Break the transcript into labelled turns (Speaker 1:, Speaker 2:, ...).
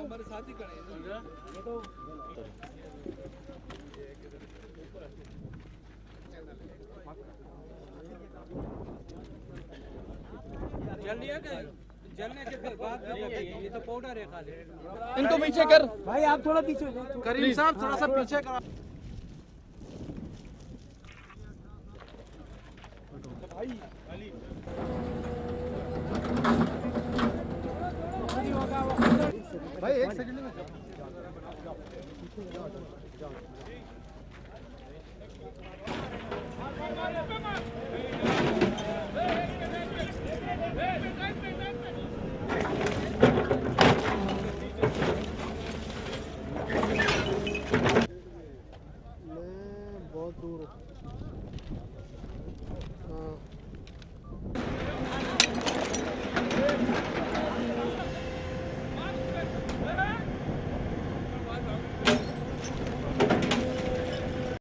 Speaker 1: हमारे साथ ही खड़े हैं तो जल लिया क्या जलने के फिर बाद ये तो पाउडर है खाली।
Speaker 2: इनको पीछे कर
Speaker 3: भाई, आप थोड़ा पीछे हो जाओ।
Speaker 2: करीम साहब थोड़ा सा पीछे कर। भाई एक सेकंड में